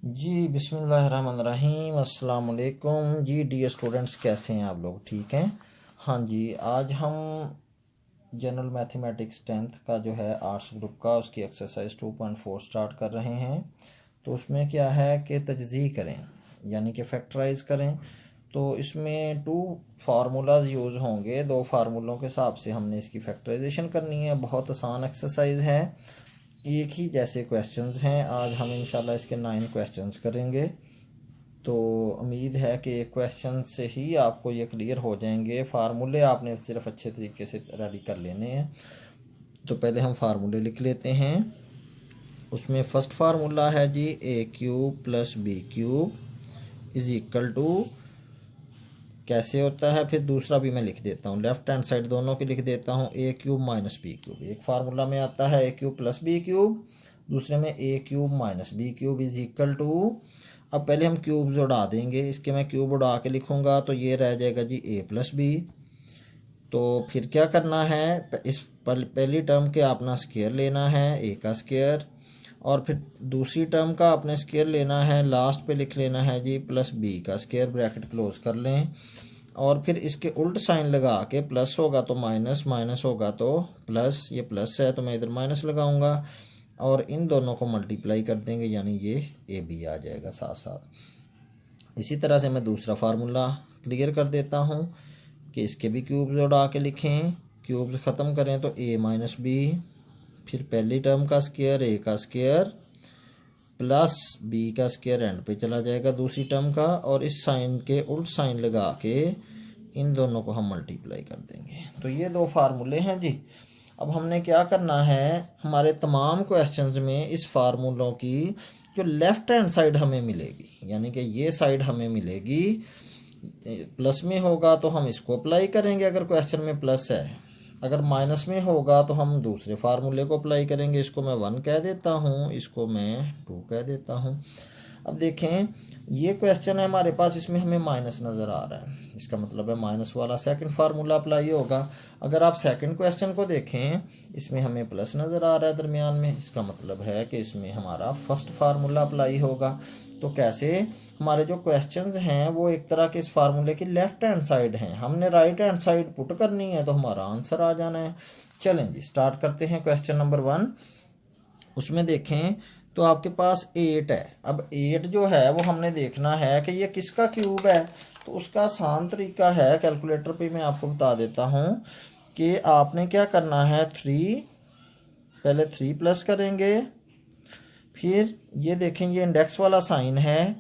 जी बिस्मिल्लाहिर्रहमानिर्रहीम अस्सलाम वालेकुम जी। डियर स्टूडेंट्स, कैसे हैं आप लोग? ठीक हैं? हाँ जी, आज हम जनरल मैथमेटिक्स 10th का जो है आर्ट्स ग्रुप का उसकी एक्सरसाइज 2.4 स्टार्ट कर रहे हैं। तो उसमें क्या है कि तजज़ी करें यानी कि फैक्टराइज करें। तो इसमें 2 फार्मूलाज यूज़ होंगे। 2 फार्मूलों के हिसाब से हमने इसकी फैक्टराइजेशन करनी है। बहुत आसान एक्सरसाइज है, एक ही जैसे क्वेश्चंस हैं। आज हम इंशाल्लाह इसके 9 क्वेश्चंस करेंगे। तो उम्मीद है कि क्वेश्चन से ही आपको ये क्लियर हो जाएंगे। फार्मूले आपने सिर्फ अच्छे तरीके से रेडी कर लेने हैं। तो पहले हम फार्मूले लिख लेते हैं। उसमें फर्स्ट फार्मूला है जी a³ + b³ = कैसे होता है। फिर दूसरा भी मैं लिख देता हूँ, लेफ्ट हैंड साइड दोनों की लिख देता हूँ, a³ - b³। एक फार्मूला में आता है a³ + b³, दूसरे में a³ - b³ अब पहले हम क्यूब्स उड़ा देंगे। इसके मैं क्यूब उड़ा के लिखूँगा तो ये रह जाएगा जी a + b। तो फिर क्या करना है, इस पहली टर्म के अपना स्क्वायर लेना है, a का स्क्वायर, और फिर दूसरी टर्म का अपने स्क्वायर लेना है। लास्ट पे लिख लेना है जी +b का स्क्वायर, ब्रैकेट क्लोज कर लें। और फिर इसके उल्ट साइन लगा के, प्लस होगा तो माइनस, माइनस होगा तो प्लस। ये प्लस है तो मैं इधर माइनस लगाऊंगा और इन दोनों को मल्टीप्लाई कर देंगे, यानी ये ab आ जाएगा साथ साथ। इसी तरह से मैं दूसरा फार्मूला क्लियर कर देता हूँ कि इसके भी क्यूब्स उड़ा के लिखें। क्यूब्स ख़त्म करें तो a - b, फिर पहली टर्म का स्क्वायर a का स्क्वायर प्लस b का स्क्वायर एंड पे चला जाएगा दूसरी टर्म का, और इस साइन के उल्ट साइन लगा के इन दोनों को हम मल्टीप्लाई कर देंगे। तो ये 2 फार्मूले हैं जी। अब हमने क्या करना है, हमारे तमाम क्वेश्चंस में इस फार्मूलों की जो लेफ़्ट हैंड साइड हमें मिलेगी, यानी कि ये साइड हमें मिलेगी, प्लस में होगा तो हम इसको अप्लाई करेंगे अगर क्वेश्चन में प्लस है। अगर माइनस में होगा तो हम दूसरे फार्मूले को अप्लाई करेंगे। इसको मैं 1 कह देता हूँ, इसको मैं 2 कह देता हूँ। अब देखें, ये क्वेश्चन है हमारे पास, इसमें हमें माइनस नज़र आ रहा है, इसका मतलब है माइनस वाला सेकंड फार्मूला अप्लाई होगा। अगर आप सेकंड क्वेश्चन को देखें, इसमें हमें प्लस नज़र आ रहा है दरमियान में, इसका मतलब है कि इसमें हमारा फर्स्ट फार्मूला अप्लाई होगा। तो कैसे, हमारे जो क्वेश्चंस हैं वो एक तरह के इस फार्मूले की लेफ्ट हैंड साइड हैं, हमने राइट हैंड साइड पुट करनी है तो हमारा आंसर आ जाना है। चलें जी, स्टार्ट करते हैं क्वेश्चन नंबर 1। उसमें देखें तो आपके पास 8 है। अब 8 जो है वो हमने देखना है कि ये किसका क्यूब है। तो उसका आसान तरीका है, कैलकुलेटर पे मैं आपको बता देता हूँ कि आपने क्या करना है, 3 पहले 3 प्लस करेंगे, फिर ये देखें ये इंडेक्स वाला साइन है,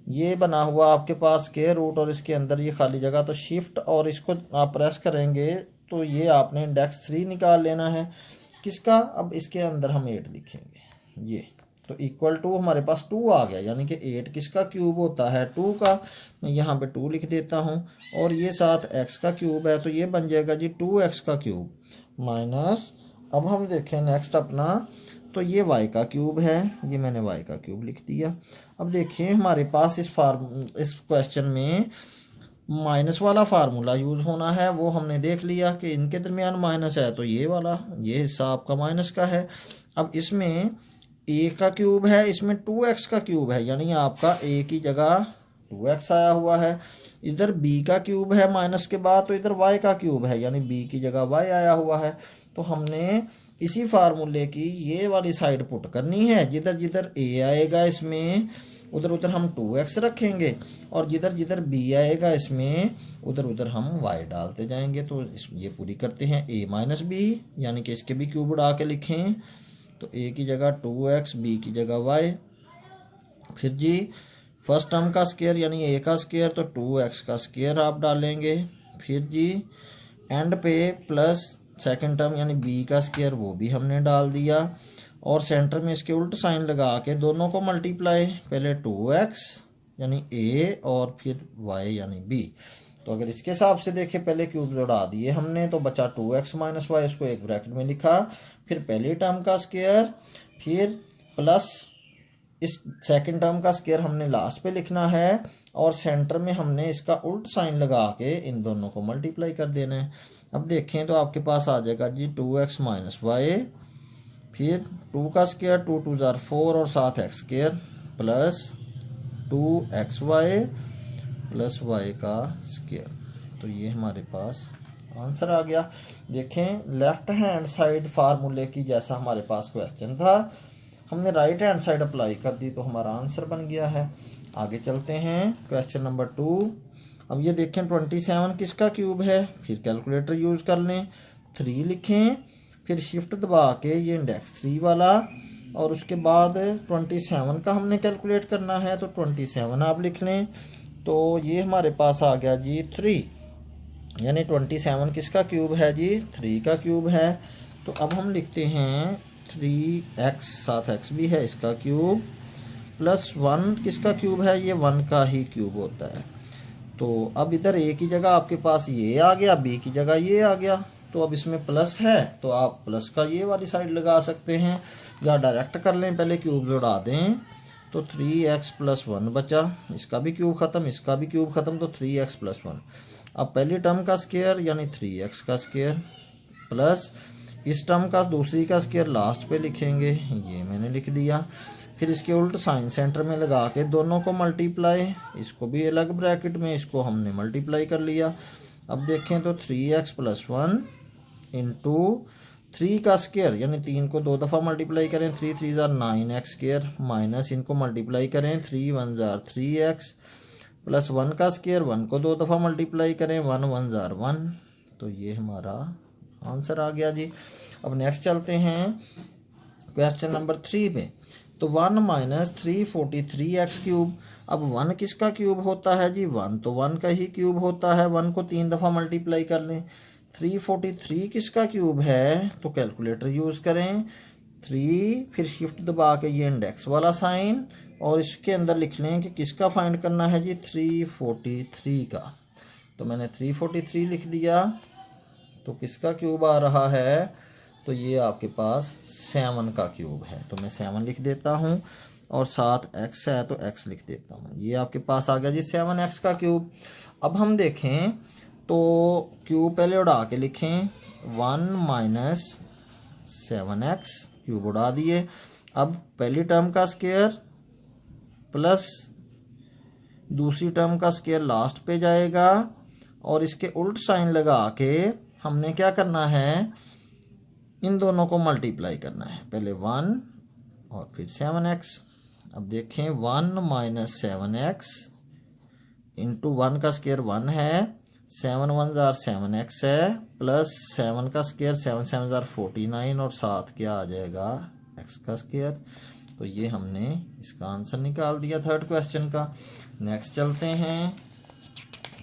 ये बना हुआ आपके पास स्क्वायर रूट और इसके अंदर ये खाली जगह, तो शिफ्ट और इसको आप प्रेस करेंगे तो ये आपने इंडेक्स 3 निकाल लेना है किसका। अब इसके अंदर हम 8 लिखेंगे, ये तो इक्वल टू हमारे पास 2 आ गया, यानी कि 8 किसका क्यूब होता है, 2 का। मैं यहाँ पे 2 लिख देता हूँ, और ये साथ x का क्यूब है तो ये बन जाएगा जी 2x का क्यूब माइनस। अब हम देखें नेक्स्ट अपना, तो ये y का क्यूब है, ये मैंने y का क्यूब लिख दिया। अब देखिए हमारे पास इस क्वेश्चन में माइनस वाला फार्मूला यूज़ होना है, वो हमने देख लिया कि इनके दरमियान माइनस है, तो ये वाला, ये हिस्सा आपका माइनस का है। अब इसमें a का क्यूब है, इसमें 2x का क्यूब है, यानी आपका a की जगह 2x आया हुआ है। इधर b का क्यूब है माइनस के बाद, तो इधर y का क्यूब है, यानी b की जगह y आया हुआ है। तो हमने इसी फार्मूले की ये वाली साइड पुट करनी है, जिधर जिधर a आएगा इसमें उधर उधर हम 2x रखेंगे, और जिधर जिधर b आएगा इसमें उधर उधर हम y डालते जाएंगे। तो ये पूरी करते हैं, a - b, यानी कि इसके भी क्यूब उड़ा के लिखें, तो a की जगह 2x, b की जगह y। फिर जी फर्स्ट टर्म का स्क्वायर यानी a का स्क्वायर, तो 2x का स्क्वायर आप डालेंगे। फिर जी एंड पे प्लस सेकंड टर्म यानी b का स्क्वायर, वो भी हमने डाल दिया, और सेंटर में इसके उल्ट साइन लगा के दोनों को मल्टीप्लाई, पहले 2x यानी a और फिर y यानी b। तो अगर इसके हिसाब से देखें, पहले क्यूब जोड़ा दिए हमने तो बचा 2x - y, इसको एक ब्रैकेट में लिखा, फिर पहली टर्म का स्क्वायर, फिर प्लस इस सेकंड टर्म का स्क्वायर हमने लास्ट पे लिखना है, और सेंटर में हमने इसका उल्ट साइन लगा के इन दोनों को मल्टीप्लाई कर देना है। अब देखें तो आपके पास आ जाएगा जी 2x - y, फिर 2 का स्क्वायर, 2 × 2 = 4 और साथ x square plus 2xy plus y का स्क्वायर। तो ये हमारे पास आंसर आ गया। देखें लेफ्ट हैंड साइड फार्मूले की जैसा हमारे पास क्वेश्चन था, हमने राइट हैंड साइड अप्लाई कर दी तो हमारा आंसर बन गया है। आगे चलते हैं क्वेश्चन नंबर 2। अब ये देखें 27 किसका क्यूब है, फिर कैलकुलेटर यूज़ कर लें, 3 लिखें, फिर शिफ्ट दबा के ये इंडेक्स 3 वाला, और उसके बाद 27 का हमने कैलकुलेट करना है तो 27 आप लिख लें। तो ये हमारे पास आ गया जी 3, यानी 27 किसका क्यूब है जी, 3 का क्यूब है। तो अब हम लिखते हैं 3x, साथ x भी है, इसका क्यूब, प्लस 1 किसका क्यूब है, ये 1 का ही क्यूब होता है। तो अब इधर a की जगह आपके पास ये आ गया, b की जगह ये आ गया। तो अब इसमें प्लस है तो आप प्लस का ये वाली साइड लगा सकते हैं, या डायरेक्ट कर लें, पहले क्यूब जोड़ा दें। तो 3x प्लस 1 बचा, इसका भी क्यूब ख़त्म, इसका भी क्यूब ख़त्म, तो 3x प्लस 1। अब पहली टर्म का स्क्वायर यानी 3x का स्क्वायर, प्लस इस टर्म का दूसरी का स्क्वायर लास्ट पे लिखेंगे, ये मैंने लिख दिया। फिर इसके उल्ट साइन सेंटर में लगा के दोनों को मल्टीप्लाई, इसको भी अलग ब्रैकेट में, इसको हमने मल्टीप्लाई कर लिया। अब देखें तो 3x प्लस 1 इंटू 3 का स्क्वायर, यानी 3 को 2 दफ़ा मल्टीप्लाई करें, 3 3 ज़ार 9x स्क्वायर, माइनस इनको मल्टीप्लाई करें, 3 1 ज़ार 3x, प्लस 1 का स्क्वायर, 1 को 2 दफ़ा मल्टीप्लाई करें, 1 1 ज़ार 1। तो ये हमारा आंसर आ गया जी। अब नेक्स्ट चलते हैं क्वेश्चन नंबर 3 पे। तो 1 माइनस 343x क्यूब। अब 1 किसका क्यूब होता है जी, 1 तो 1 का ही क्यूब होता है, 1 को 3 दफ़ा मल्टीप्लाई कर लें। 343 किसका क्यूब है, तो कैलकुलेटर यूज़ करें, 3 फिर शिफ्ट दबा के ये इंडेक्स वाला साइन, और इसके अंदर लिख लें कि किसका फाइंड करना है जी, 343 का। तो मैंने 343 लिख दिया। तो किसका क्यूब आ रहा है, तो ये आपके पास 7 का क्यूब है, तो मैं 7 लिख देता हूँ, और साथ x है तो x लिख देता हूँ। ये आपके पास आ गया जी 7x का क्यूब। अब हम देखें तो क्यूब पहले उड़ा के लिखें, 1 माइनस 7x क्यूब उड़ा दिए। अब पहली टर्म का स्क्वायर प्लस दूसरी टर्म का स्क्वायर लास्ट पे जाएगा, और इसके उल्ट साइन लगा के हमने क्या करना है, इन दोनों को मल्टीप्लाई करना है, पहले 1 और फिर 7x। अब देखें 1 माइनस 7x इंटू 1 का स्क्वायर 1 है, 7 1 ज़ार 7x है, प्लस 7 का स्क्वायर 7 7 ज़ार 49, और साथ क्या आ जाएगा, x का स्क्वायर। तो ये हमने इसका आंसर निकाल दिया थर्ड क्वेश्चन का। नेक्स्ट चलते हैं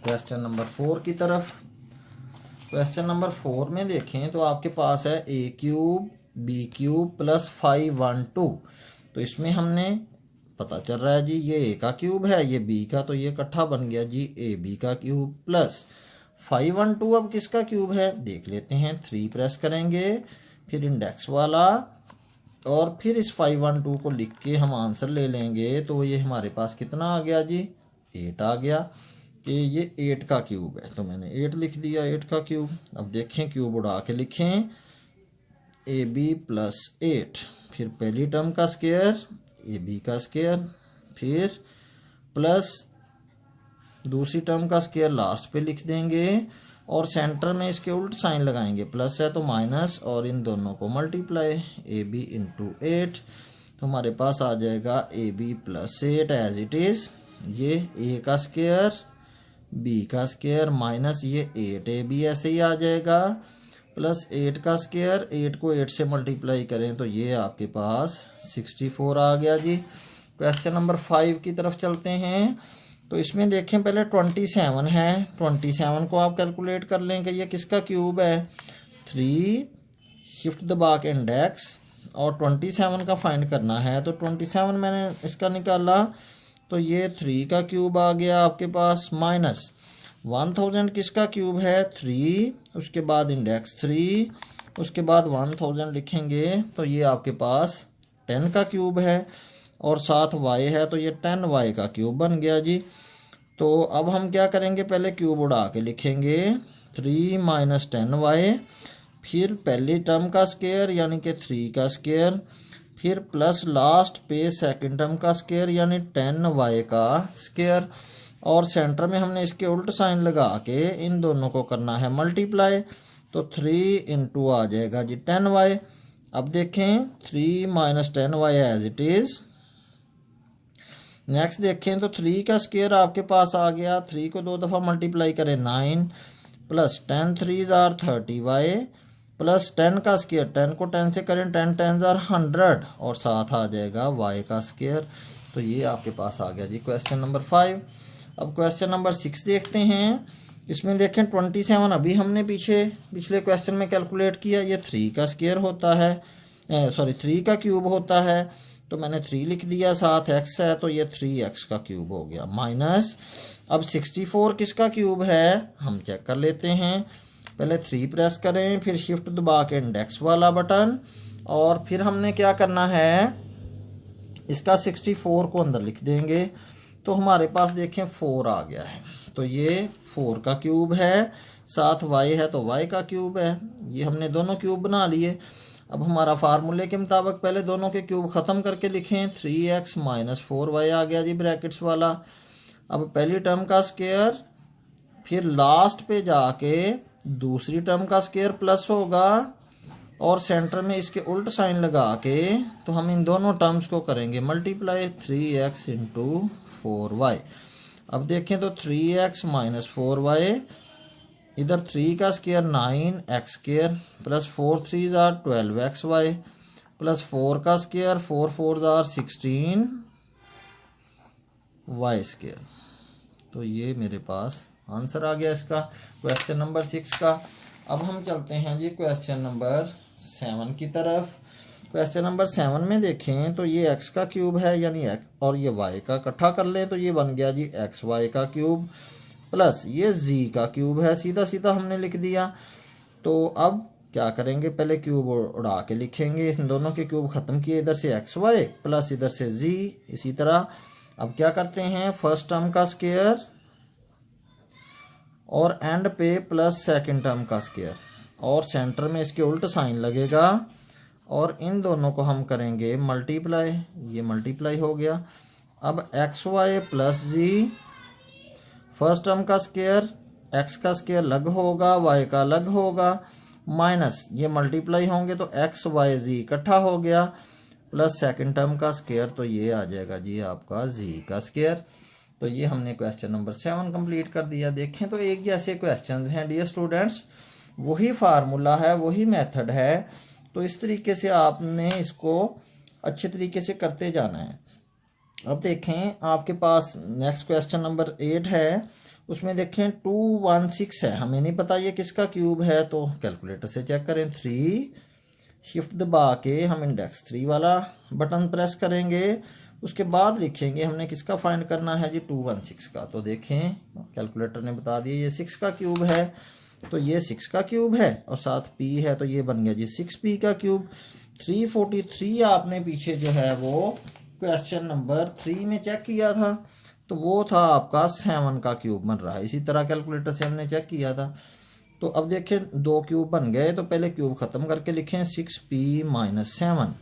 क्वेश्चन नंबर 4 की तरफ। क्वेश्चन नंबर 4 में देखें तो आपके पास है a cube b cube plus 512। तो इसमें हमने पता चल रहा है जी ये a का क्यूब है, ये b का, तो ये इकट्ठा बन गया जी ab का क्यूब, प्लस 512 अब किसका क्यूब है देख लेते हैं। 3 प्रेस करेंगे, फिर इंडेक्स वाला, और फिर इस 512 को लिख के हम आंसर ले लेंगे। तो ये हमारे पास कितना आ गया जी, 8 आ गया, कि ये 8 का क्यूब है। तो मैंने 8 लिख दिया, 8 का क्यूब। अब देखें क्यूब उड़ा के लिखें, AB प्लस 8, फिर पहली टर्म का स्क्वायर AB का स्क्वायर, फिर प्लस दूसरी टर्म का स्क्वायर लास्ट पे लिख देंगे, और सेंटर में इसके उल्ट साइन लगाएंगे, प्लस है तो माइनस, और इन दोनों को मल्टीप्लाई, AB इंटू 8। तो हमारे पास आ जाएगा AB plus 8 as it is, ये A का स्क्वायर B का स्क्वायर माइनस ये 8AB ऐसे ही आ जाएगा, प्लस 8 का स्क्वायर, 8 को 8 से मल्टीप्लाई करें तो ये आपके पास 64 आ गया जी। क्वेश्चन नंबर 5 की तरफ चलते हैं। तो इसमें देखें पहले 27 है, 27 को आप कैलकुलेट कर लें कि ये किसका क्यूब है। 3 शिफ्ट दबा के इंडेक्स, और 27 का फाइंड करना है। तो 27 मैंने इसका निकाला, तो ये 3 का क्यूब आ गया आपके पास, माइनस 1000 किसका क्यूब है 3, उसके बाद इंडेक्स 3, उसके बाद 1000 लिखेंगे तो ये आपके पास 10 का क्यूब है, और साथ y है तो ये 10y का क्यूब बन गया जी। तो अब हम क्या करेंगे, पहले क्यूब उड़ा के लिखेंगे 3 माइनस 10y, फिर पहली टर्म का स्क्वायर यानी कि 3 का स्क्वायर, फिर प्लस लास्ट पे सेकंड टर्म का स्क्वायर यानी 10y का स्क्वायर, और सेंटर में हमने इसके उल्ट साइन लगा के इन दोनों को करना है मल्टीप्लाई। तो 3 इंटू आ जाएगा जी 10y। अब देखें 3 minus 10y as it is. Next देखें तो 3 का स्क्वायर आपके पास आ गया, 3 को 2 दफ़ा मल्टीप्लाई करें 9 प्लस 10 3 ज़ार 30y प्लस 10 का स्क्वायर, 10 को 10 से करें 10 10 ज़ार 100 और साथ आ जाएगा y का स्क्वायर। तो ये आपके पास आ गया जी क्वेश्चन नंबर 5। अब क्वेश्चन नंबर 6 देखते हैं। इसमें देखें 27 अभी हमने पिछले क्वेश्चन में कैलकुलेट किया, ये 3 का स्क्वायर होता है, 3 का क्यूब होता है, तो मैंने 3 लिख दिया, साथ x है तो ये 3x का क्यूब हो गया माइनस। अब 64 किसका क्यूब है हम चेक कर लेते हैं। पहले 3 प्रेस करें, फिर शिफ्ट दबा के इंडेक्स वाला बटन, और फिर हमने क्या करना है, इसका 64 को अंदर लिख देंगे। तो हमारे पास देखें 4 आ गया है, तो ये 4 का क्यूब है, साथ y है तो y का क्यूब है। ये हमने दोनों क्यूब बना लिए। अब हमारा फार्मूले के मुताबिक पहले दोनों के क्यूब ख़त्म करके लिखें, 3x माइनस 4y आ गया जी ब्रैकेट्स वाला। अब पहली टर्म का स्क्वायर, फिर लास्ट पे जाके दूसरी टर्म का स्क्वायर प्लस होगा, और सेंटर में इसके उल्ट साइन लगा के तो हम इन दोनों टर्म्स को करेंगे मल्टीप्लाई, 3x इंटू 4y। अब देखें तो 3x माइनस 4y, इधर 3 का स्क्वायर 9x स्क्वायर प्लस 4 3 ज़ार 12xy प्लस 4 का स्क्वायर 4 4 ज़ार 16y स्क्वायर। तो ये मेरे पास आंसर आ गया इसका क्वेश्चन नंबर 6 का। अब हम चलते हैं जी क्वेश्चन नंबर 7 की तरफ। क्वेश्चन नंबर 7 में देखें तो ये x का क्यूब है यानी x, और ये y का इकट्ठा कर लें तो ये बन गया जी xy का क्यूब, प्लस ये z का क्यूब है, सीधा सीधा हमने लिख दिया। तो अब क्या करेंगे, पहले क्यूब उड़ा के लिखेंगे, इन दोनों के क्यूब ख़त्म किए, इधर से xy प्लस इधर से z, इसी तरह। अब क्या करते हैं, फर्स्ट टर्म का स्क्वायर और एंड पे प्लस सेकंड टर्म का स्क्वायर, और सेंटर में इसके उल्ट साइन लगेगा, और इन दोनों को हम करेंगे मल्टीप्लाई, ये मल्टीप्लाई हो गया। अब xy plus z, first term का स्क्वायर, x का स्क्वायर अलग होगा, y का अलग होगा, माइनस ये मल्टीप्लाई होंगे तो x y z इकट्ठा हो गया, प्लस सेकंड टर्म का स्क्वायर, तो ये आ जाएगा जी आपका z का स्क्वायर। तो ये हमने क्वेश्चन नंबर 7 कंप्लीट कर दिया। देखें तो एक जैसे क्वेश्चंस हैं डियर स्टूडेंट्स, वही फार्मूला है, वही मेथड है, तो इस तरीके से आपने इसको अच्छे तरीके से करते जाना है। अब देखें आपके पास नेक्स्ट क्वेश्चन नंबर 8 है, उसमें देखें 216 है, हमें नहीं पता ये किसका क्यूब है, तो कैलकुलेटर से चेक करें। 3 शिफ्ट दबा के हम इंडेक्स 3 वाला बटन प्रेस करेंगे, उसके बाद लिखेंगे हमने किसका फाइंड करना है जी 216 का। तो देखें कैलकुलेटर ने बता दिया ये 6 का क्यूब है, तो ये 6 का क्यूब है और साथ p है, तो ये बन गया जी 6p का क्यूब। 343 आपने पीछे जो है वो क्वेश्चन नंबर 3 में चेक किया था, तो वो था आपका 7 का क्यूब बन रहा है। इसी तरह कैलकुलेटर से हमने चेक किया था। तो अब देखें 2 क्यूब बन गए, तो पहले क्यूब ख़त्म करके लिखें 6p माइनस 7।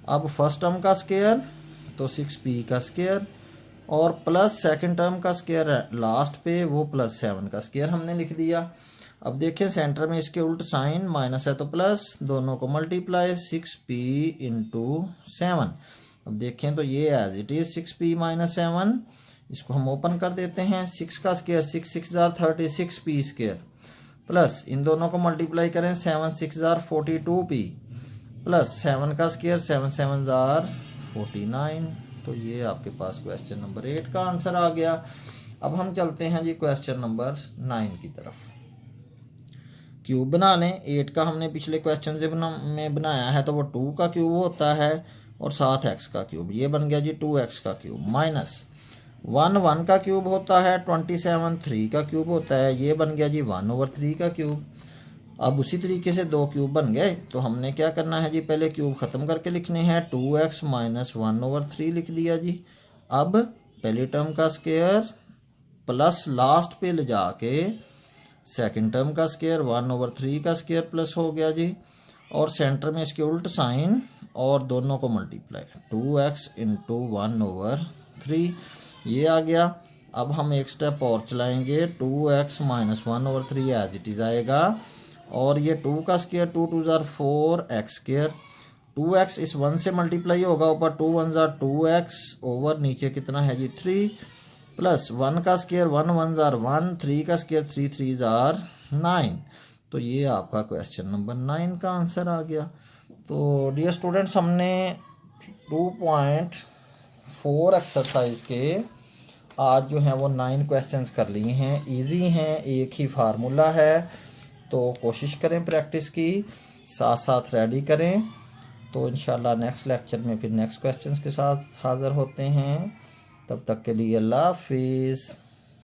अब फर्स्ट टर्म का स्क्वायर तो 6p का स्क्वायर, और प्लस सेकंड टर्म का स्क्वायर है लास्ट पे, वो प्लस 7 का स्क्वायर हमने लिख दिया। अब देखें सेंटर में इसके उल्ट साइन माइनस है तो प्लस, दोनों को मल्टीप्लाई 6p इंटू 7। अब देखें तो ये as it is 6p minus 7, इसको हम ओपन कर देते हैं। 6 का स्क्वायर 6 6 ज़ार 36p स्क्वायर, प्लस इन दोनों को मल्टीप्लाई करें 7 6 ज़ार 42p, प्लस 7 का स्क्वायर 7 7 ज़ार 49। तो ये आपके पास क्वेश्चन नंबर 8 का आंसर आ गया। अब हम चलते हैं जी क्वेश्चन नंबर 9 की तरफ। क्यूब बनाने 8 का हमने पिछले क्वेश्चन से में बनाया है, तो वो 2 का क्यूब होता है और साथ x का क्यूब, ये बन गया जी 2x का क्यूब, माइनस 1 1 का क्यूब होता है, 27 3 का क्यूब होता है, ये बन गया जी 1/3 का क्यूब। अब उसी तरीके से 2 क्यूब बन गए, तो हमने क्या करना है जी, पहले क्यूब ख़त्म करके लिखने हैं, 2x माइनस 1/3 लिख दिया जी। अब पहली टर्म का स्क्वायर प्लस लास्ट पे ले जाके सेकंड टर्म का स्क्वायर 1/3 का स्क्वायर प्लस हो गया जी, और सेंटर में इसके उल्ट साइन और दोनों को मल्टीप्लाई, 2x इंटू 1/3 ये आ गया। अब हम एक स्टेप और चलाएंगे, 2x minus 1/3 as it is आएगा, और ये 2 का स्क्वायर, 2 2 ज़ार 4 x स्क्वायर, 2x इस 1 से मल्टीप्लाई होगा, ऊपर 2 1 ज़ार 2x ओवर नीचे कितना है जी 3, प्लस 1 का स्क्वायर 1 1 ज़ार 1, 3 का स्क्वायर 3 3 ज़ार 9। तो ये आपका क्वेश्चन नंबर 9 का आंसर आ गया। तो डियर स्टूडेंट्स, हमने 2.4 एक्सरसाइज के आज जो है वो 9 क्वेश्चंस कर लिए हैं। इजी हैं, एक ही फार्मूला है, तो कोशिश करें प्रैक्टिस की, साथ साथ रेडी करें। तो इंशाल्लाह नेक्स्ट लेक्चर में फिर नेक्स्ट क्वेश्चंस के साथ हाज़िर होते हैं। तब तक के लिए अल्लाह हाफिज़।